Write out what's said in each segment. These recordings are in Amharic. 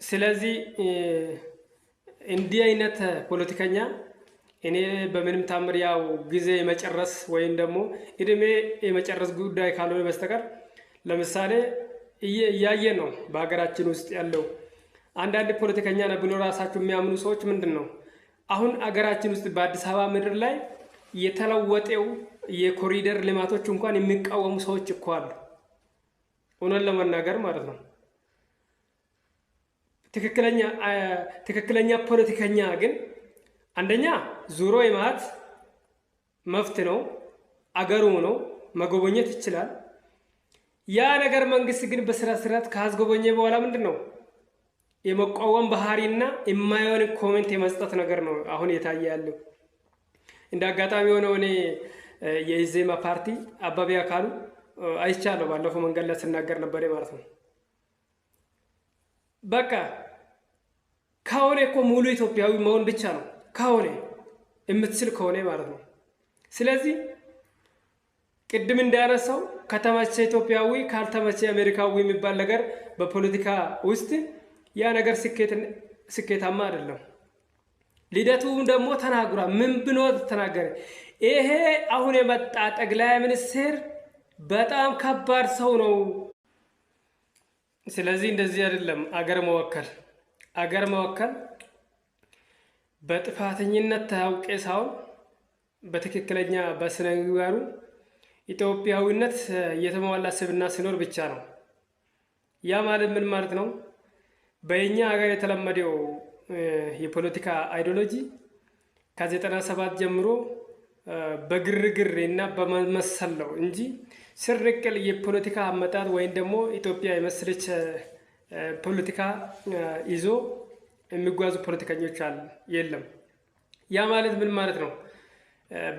ስለዚህ እንዲህ አይነት ፖለቲከኛ እኔ በምንም ታምር ያው ጊዜ የመጨረስ ወይም ደግሞ እድሜ የመጨረስ ጉዳይ ካልሆነ በስተቀር ለምሳሌ እያየን ነው በሀገራችን ውስጥ ያለው አንዳንድ ፖለቲከኛ ነው ብሎ ራሳቸው የሚያምኑ ሰዎች ምንድነው አሁን አገራችን ውስጥ በአዲስ አበባ ምድር ላይ የተለወጠው የኮሪደር ልማቶች እንኳን የሚቃወሙ ሰዎች እኮ አሉ። እውነት ለመናገር ማለት ነው። ትክክለኛ ፖለቲከኛ ግን አንደኛ ዙሮ የማት መፍት ነው፣ አገሩ ነው፣ መጎበኘት ይችላል። ያ ነገር መንግስት ግን በስርዓት ካስጎበኘ በኋላ ምንድነው የመቃወም ባህሪና የማይሆን ኮሜንት የመስጠት ነገር ነው አሁን የታየ ያለው። እንደ አጋጣሚ ሆነው እኔ የኢዜማ ፓርቲ አባቢ አካሉ አይቻለሁ ባለፈው መንገድ ላይ ስናገር ነበር ማለት ነው። በቃ ከሆነ እኮ ሙሉ ኢትዮጵያዊ መሆን ብቻ ነው ከሆነ የምትችል ከሆነ ማለት ነው። ስለዚህ ቅድም እንዳነሳው ከተመቸ ኢትዮጵያዊ ካልተመቸ አሜሪካዊ የሚባል ነገር በፖለቲካ ውስጥ ያ ነገር ስኬታማ አይደለም። ልደቱ ደግሞ ተናግሯ ምን ብሎ ተናገረ? ይሄ አሁን የመጣ ጠቅላይ ሚኒስትር በጣም ከባድ ሰው ነው። ስለዚህ እንደዚህ አይደለም አገር መወከል በጥፋተኝነት ታውቄ ሳይሆን በትክክለኛ በስነ ምግባሩ ኢትዮጵያዊነት የተሟላ ስብዕና ሲኖር ብቻ ነው። ያ ማለት ምን ማለት ነው? በእኛ ሀገር የተለመደው የፖለቲካ አይዲዮሎጂ ከ97 ጀምሮ በግርግር እና በመመሰል ነው እንጂ ስርቅል የፖለቲካ አመጣጥ ወይም ደግሞ ኢትዮጵያ የመሰለች ፖለቲካ ይዞ የሚጓዙ ፖለቲከኞች የለም። ያ ማለት ምን ማለት ነው?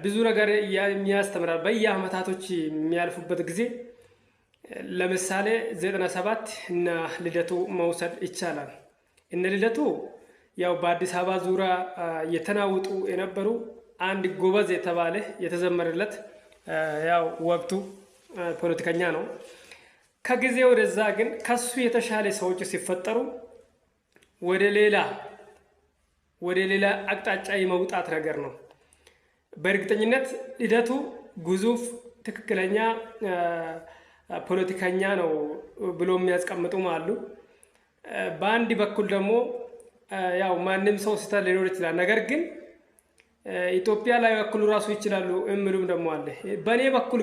ብዙ ነገር የሚያስተምራል። በየአመታቶች የሚያልፉበት ጊዜ ለምሳሌ 97 እና ልደቱ መውሰድ ይቻላል። እነ ልደቱ ያው በአዲስ አበባ ዙሪያ የተናውጡ የነበሩ አንድ ጎበዝ የተባለ የተዘመረለት ያው ወቅቱ ፖለቲከኛ ነው። ከጊዜ ወደዛ ግን ከሱ የተሻለ ሰዎች ሲፈጠሩ ወደ ሌላ አቅጣጫ የመውጣት ነገር ነው። በእርግጠኝነት ልደቱ ግዙፍ ትክክለኛ ፖለቲከኛ ነው ብሎ የሚያስቀምጡም አሉ። በአንድ በኩል ደግሞ ያው ማንም ሰው ስህተት ሊኖር ይችላል፣ ነገር ግን ኢትዮጵያ ላይ በኩል ራሱ ይችላሉ የሚሉም ደግሞ አለ። በእኔ በኩል